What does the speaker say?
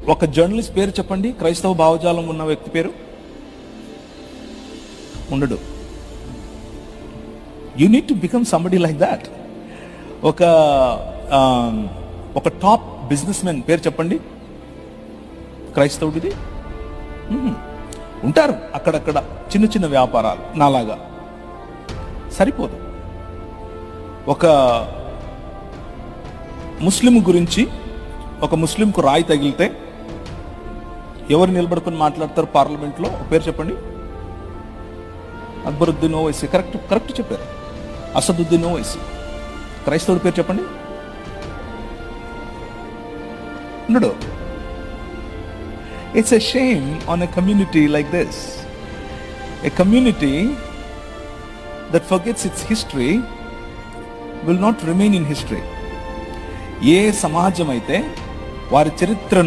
ఒక జర్నలిస్ట్ పేరు చెప్పండి, క్రైస్తవ భావజాలం ఉన్న వ్యక్తి పేరు. ఉండడు. You need to become somebody like that. ఒక టాప్ బిజినెస్ మెన్ పేరు చెప్పండి, క్రైస్తవుడిది. ఉంటారు అక్కడక్కడ చిన్న చిన్న వ్యాపారాలు నాలాగా, సరిపోదు. ఒక ముస్లిం గురించి, ఒక ముస్లింకు రాయి తగిలితే ఎవరు నిలబడుకొని మాట్లాడతారు పార్లమెంట్లో? పేరు చెప్పండి. అక్బరుద్దీన్ ఓవైసీ. కరెక్ట్ చెప్పారు. అసదుద్దీన్ ఓవైసీ. క్రైస్తవుడి పేరు చెప్పండి. ఉండడు. It's a shame on a community like this. A community that forgets its history will not remain in history. ఏ సమాజం అయితే వారి చరిత్రను